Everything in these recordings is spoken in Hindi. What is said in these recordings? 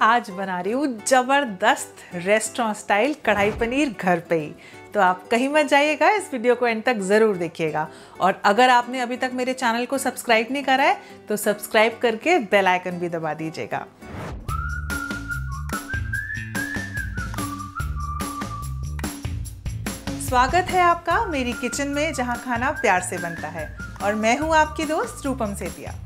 आज बना रही हूँ ज़बरदस्त रेस्टोरेंट स्टाइल कढ़ाई पनीर घर पे ही। तो आप कहीं मत जाइएगा, इस वीडियो को एंड तक ज़रूर देखिएगा। और अगर आपने अभी तक मेरे चैनल को सब्सक्राइब नहीं करा है तो सब्सक्राइब करके बेल आइकन भी दबा दीजिएगा। स्वागत है आपका मेरी किचन में, जहाँ खाना प्यार से बनता है। और मैं हूँ आपकी दोस्त रूपम सेतिया।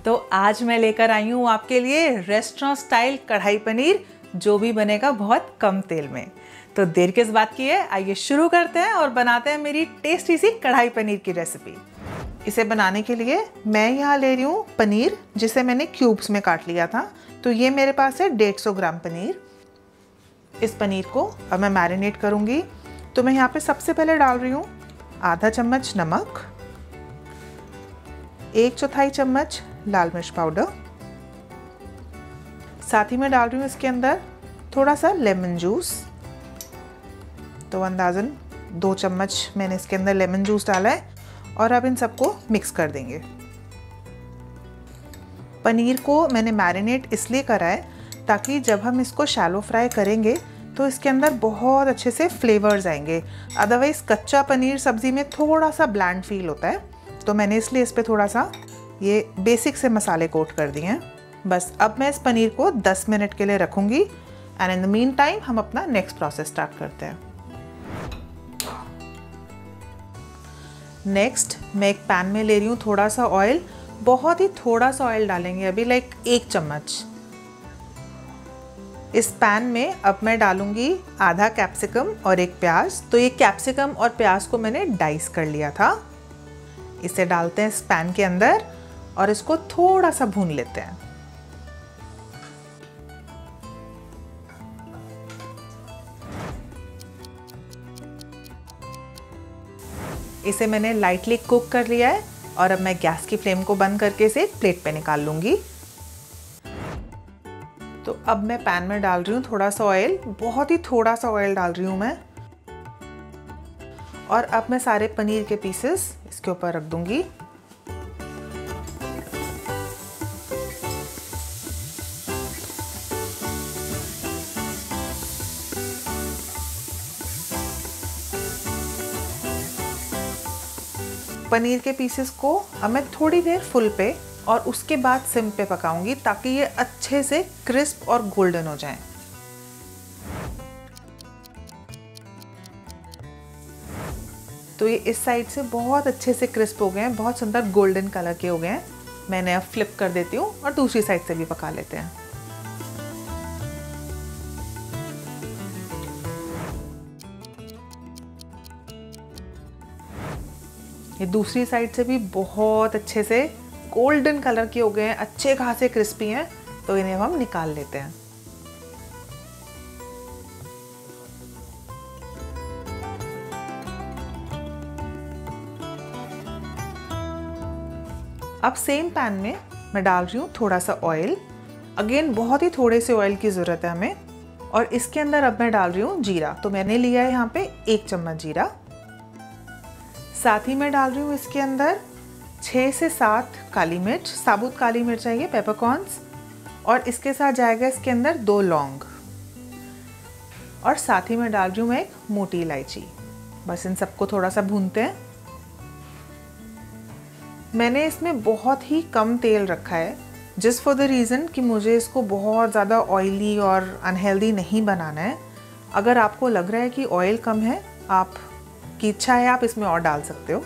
तो आज मैं लेकर आई हूँ आपके लिए रेस्टोरेंट स्टाइल कढ़ाई पनीर, जो भी बनेगा बहुत कम तेल में। तो देर किस बात की है, आइए शुरू करते हैं और बनाते हैं मेरी टेस्टी सी कढ़ाई पनीर की रेसिपी। इसे बनाने के लिए मैं यहाँ ले रही हूँ पनीर, जिसे मैंने क्यूब्स में काट लिया था। तो ये मेरे पास है 150 ग्राम पनीर। इस पनीर को अब मैं मैरिनेट करूँगी। तो मैं यहाँ पे सबसे पहले डाल रही हूँ आधा चम्मच नमक, 1/4 चम्मच लाल मिर्च पाउडर, साथ ही मैं डाल रही हूँ इसके अंदर थोड़ा सा लेमन जूस। तो अंदाज़न 2 चम्मच मैंने इसके अंदर लेमन जूस डाला है। और अब इन सबको मिक्स कर देंगे। पनीर को मैंने मैरिनेट इसलिए करा है ताकि जब हम इसको शैलो फ्राई करेंगे तो इसके अंदर बहुत अच्छे से फ्लेवर्स आएंगे। अदरवाइज़ कच्चा पनीर सब्ज़ी में थोड़ा सा ब्लैंड फील होता है। तो मैंने इसलिए इस पर थोड़ा सा ये बेसिक से मसाले कोट कर दिए हैं। बस अब मैं इस पनीर को 10 मिनट के लिए रखूँगी। And in the mean time हम अपना नेक्स्ट प्रोसेस स्टार्ट करते हैं। नेक्स्ट मैं एक पैन में ले रही हूँ थोड़ा सा ऑयल। बहुत ही थोड़ा सा ऑयल डालेंगे अभी, लाइक 1 चम्मच। इस पैन में अब मैं डालूंगी आधा कैप्सिकम और 1 प्याज। तो ये कैप्सिकम और प्याज को मैंने डाइस कर लिया था। इसे डालते हैं इस पैन के अंदर और इसको थोड़ा सा भून लेते हैं। इसे मैंने लाइटली कुक कर लिया है और अब मैं गैस की फ्लेम को बंद करके इसे एक प्लेट पे निकाल लूंगी। तो अब मैं पैन में डाल रही हूँ थोड़ा सा ऑयल, बहुत ही थोड़ा सा ऑयल डाल रही हूँ मैं। और अब मैं सारे पनीर के पीसेस इसके ऊपर रख दूंगी। पनीर के पीसेस को अब मैं थोड़ी देर फुल पे और उसके बाद सिम पे पकाऊंगी ताकि ये अच्छे से क्रिस्प और गोल्डन हो जाएं। तो ये इस साइड से बहुत अच्छे से क्रिस्प हो गए हैं, बहुत सुंदर गोल्डन कलर के हो गए हैं। मैंने अब फ्लिप कर देती हूँ और दूसरी साइड से भी पका लेते हैं। ये दूसरी साइड से भी बहुत अच्छे से गोल्डन कलर के हो गए हैं, अच्छे खासे क्रिस्पी हैं। तो इन्हें हम निकाल लेते हैं। अब सेम पैन में मैं डाल रही हूँ थोड़ा सा ऑयल। अगेन बहुत ही थोड़े से ऑयल की ज़रूरत है हमें। और इसके अंदर अब मैं डाल रही हूँ जीरा। तो मैंने लिया है यहाँ पे 1 चम्मच जीरा। साथ ही मैं डाल रही हूँ इसके अंदर 6 से 7 काली मिर्च, साबुत काली मिर्च चाहिए, पेपरकॉर्न्स। और इसके साथ जाएगा इसके अंदर 2 लौंग। और साथ ही मैं डाल रही हूँ मैं एक मोटी इलायची। बस इन सबको थोड़ा सा भूनते हैं। मैंने इसमें बहुत ही कम तेल रखा है, जस्ट फॉर द रीज़न कि मुझे इसको बहुत ज़्यादा ऑयली और अनहेल्दी नहीं बनाना है। अगर आपको लग रहा है कि ऑयल कम है, आपकी इच्छा है, आप इसमें और डाल सकते हो।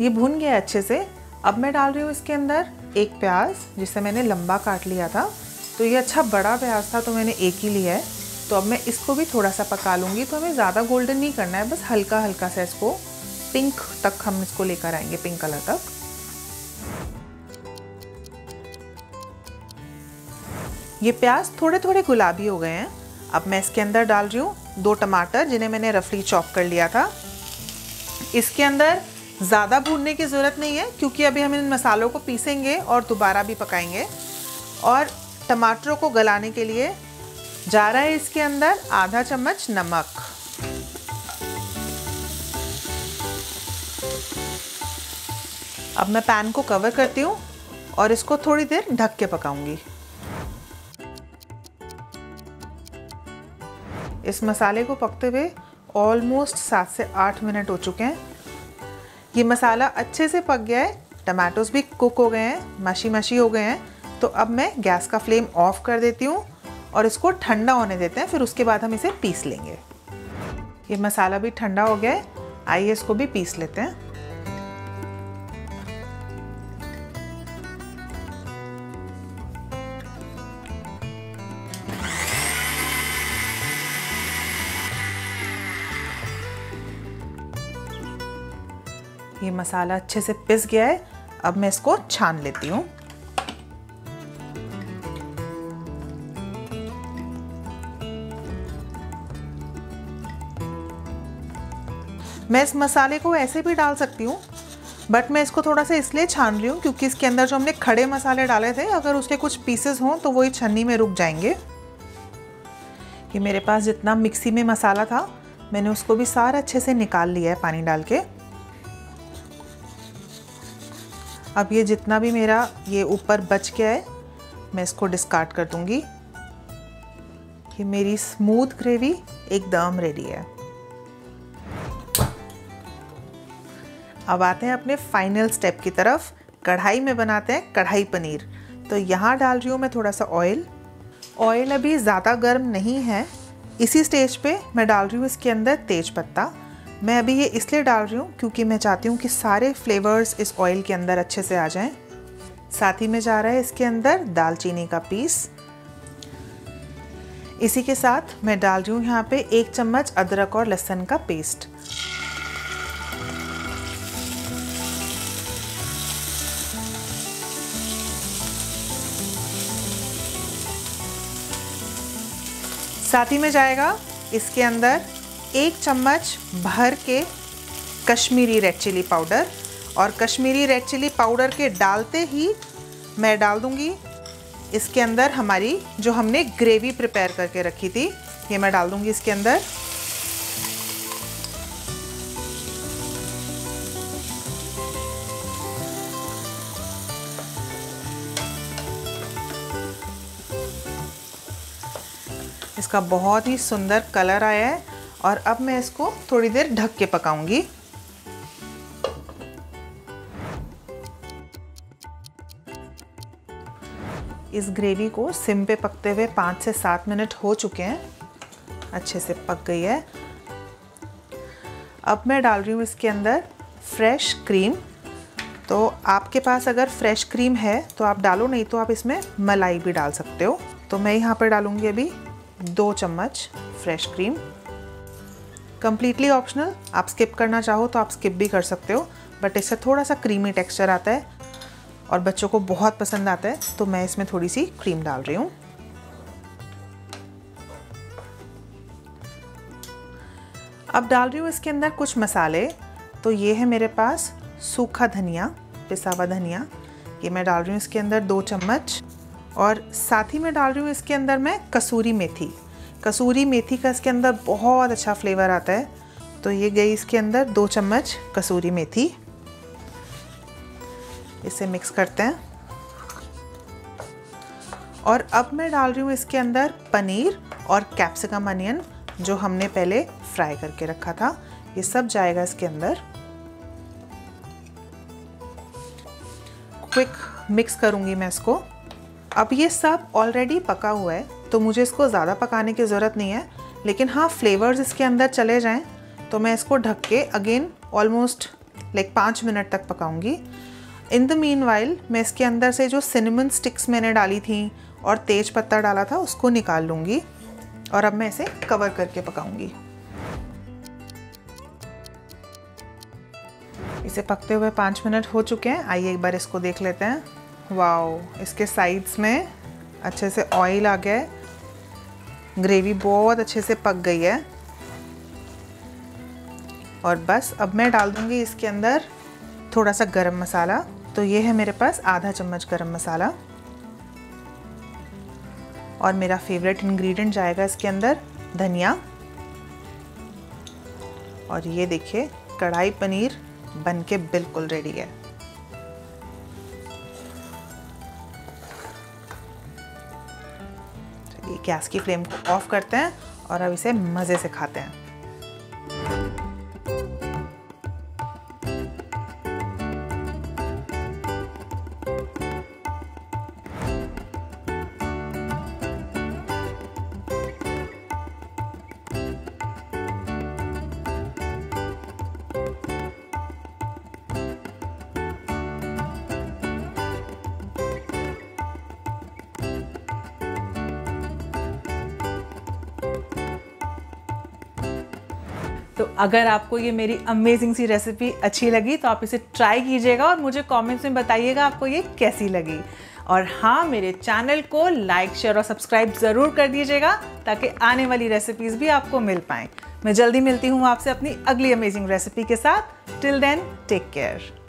ये भुन गया अच्छे से। अब मैं डाल रही हूँ इसके अंदर 1 प्याज, जिसे मैंने लंबा काट लिया था। तो ये अच्छा बड़ा प्याज था तो मैंने 1 ही लिया है। तो अब मैं इसको भी थोड़ा सा पका लूँगी। तो हमें ज़्यादा गोल्डन नहीं करना है, बस हल्का हल्का सा इसको पिंक तक हम इसको लेकर आएंगे, पिंक कलर तक। ये प्याज थोड़े थोड़े गुलाबी हो गए हैं। अब मैं इसके अंदर डाल रही हूँ 2 टमाटर, जिन्हें मैंने रफली चॉप कर लिया था। इसके अंदर ज़्यादा भूनने की ज़रूरत नहीं है क्योंकि अभी हम इन मसालों को पीसेंगे और दोबारा भी पकाएंगे। और टमाटरों को गलाने के लिए जा रहा है इसके अंदर आधा चम्मच नमक। अब मैं पैन को कवर करती हूँ और इसको थोड़ी देर ढक के पकाऊंगी। इस मसाले को पकते हुए ऑलमोस्ट 7 से 8 मिनट हो चुके हैं। ये मसाला अच्छे से पक गया है, टमाटोज भी कुक हो गए हैं, मशी मशी हो गए हैं। तो अब मैं गैस का फ्लेम ऑफ कर देती हूँ और इसको ठंडा होने देते हैं, फिर उसके बाद हम इसे पीस लेंगे। ये मसाला भी ठंडा हो गया है, आइए इसको भी पीस लेते हैं। ये मसाला अच्छे से पिस गया है, अब मैं इसको छान लेती हूँ। मैं इस मसाले को ऐसे भी डाल सकती हूँ, बट मैं इसको थोड़ा सा इसलिए छान रही हूँ क्योंकि इसके अंदर जो हमने खड़े मसाले डाले थे, अगर उसके कुछ पीसेस हों तो वही छन्नी में रुक जाएंगे। ये मेरे पास जितना मिक्सी में मसाला था, मैंने उसको भी सारा अच्छे से निकाल लिया है पानी डाल के। अब ये जितना भी मेरा ये ऊपर बच गया है, मैं इसको डिस्कार्ड कर दूंगी। ये मेरी स्मूथ ग्रेवी एकदम रेडी है। अब आते हैं अपने फाइनल स्टेप की तरफ। कढ़ाई में बनाते हैं कढ़ाई पनीर। तो यहाँ डाल रही हूँ मैं थोड़ा सा ऑयल। ऑयल अभी ज़्यादा गर्म नहीं है। इसी स्टेज पे मैं डाल रही हूँ इसके अंदर तेज पत्ता। मैं अभी ये इसलिए डाल रही हूँ क्योंकि मैं चाहती हूँ कि सारे फ्लेवर्स इस ऑयल के अंदर अच्छे से आ जाएं। साथ ही में जा रहा है इसके अंदर दालचीनी का पीस। इसी के साथ मैं डाल रही हूँ यहाँ पे 1 चम्मच अदरक और लहसुन का पेस्ट। साथ ही में जाएगा इसके अंदर 1 चम्मच भर के कश्मीरी रेड चिली पाउडर। और कश्मीरी रेड चिली पाउडर के डालते ही मैं डाल दूंगी इसके अंदर हमारी जो हमने ग्रेवी प्रिपेयर करके रखी थी, ये मैं डाल दूंगी इसके अंदर। इसका बहुत ही सुंदर कलर आया है और अब मैं इसको थोड़ी देर ढक के पकाऊंगी। इस ग्रेवी को सिम पे पकते हुए 5 से 7 मिनट हो चुके हैं, अच्छे से पक गई है। अब मैं डाल रही हूँ इसके अंदर फ्रेश क्रीम। तो आपके पास अगर फ्रेश क्रीम है तो आप डालो, नहीं तो आप इसमें मलाई भी डाल सकते हो। तो मैं यहाँ पर डालूँगी अभी 2 चम्मच फ्रेश क्रीम। कम्प्लीटली ऑप्शनल, आप स्किप करना चाहो तो आप स्किप भी कर सकते हो, बट इससे थोड़ा सा क्रीमी टेक्सचर आता है और बच्चों को बहुत पसंद आता है, तो मैं इसमें थोड़ी सी क्रीम डाल रही हूँ। अब डाल रही हूँ इसके अंदर कुछ मसाले। तो ये है मेरे पास सूखा धनिया, पिसा हुआ धनिया, ये मैं डाल रही हूँ इसके अंदर 2 चम्मच। और साथ ही में डाल रही हूँ इसके अंदर मैं कसूरी मेथी। कसूरी मेथी का इसके अंदर बहुत अच्छा फ्लेवर आता है, तो ये गई इसके अंदर 2 चम्मच कसूरी मेथी। इसे मिक्स करते हैं और अब मैं डाल रही हूँ इसके अंदर पनीर और कैप्सिकम अनियन जो हमने पहले फ्राई करके रखा था। ये सब जाएगा इसके अंदर। क्विक मिक्स करूँगी मैं इसको। अब ये सब ऑलरेडी पका हुआ है, तो मुझे इसको ज़्यादा पकाने की ज़रूरत नहीं है, लेकिन हाँ फ्लेवर्स इसके अंदर चले जाएं तो मैं इसको ढक के अगेन ऑलमोस्ट 5 मिनट तक पकाऊंगी। इन द मीनवाइल मैं इसके अंदर से जो सिनेमन स्टिक्स मैंने डाली थी और तेज पत्ता डाला था उसको निकाल लूँगी और अब मैं इसे कवर करके पकाऊंगी। इसे पकते हुए 5 मिनट हो चुके हैं, आइए एक बार इसको देख लेते हैं। वाओ, इसके साइड्स में अच्छे से ऑयल आ गया है, ग्रेवी बहुत अच्छे से पक गई है। और बस अब मैं डाल दूंगी इसके अंदर थोड़ा सा गरम मसाला। तो ये है मेरे पास आधा चम्मच गरम मसाला। और मेरा फेवरेट इंग्रेडिएंट जाएगा इसके अंदर धनिया। और ये देखिए कढ़ाई पनीर बनके बिल्कुल रेडी है। गैस की फ्लेम को ऑफ करते हैं और अब इसे मज़े से खाते हैं। तो अगर आपको ये मेरी अमेजिंग सी रेसिपी अच्छी लगी तो आप इसे ट्राई कीजिएगा और मुझे कमेंट्स में बताइएगा आपको ये कैसी लगी। और हाँ, मेरे चैनल को लाइक, शेयर और सब्सक्राइब ज़रूर कर दीजिएगा ताकि आने वाली रेसिपीज़ भी आपको मिल पाएँ। मैं जल्दी मिलती हूँ आपसे अपनी अगली अमेजिंग रेसिपी के साथ। Till then, take care.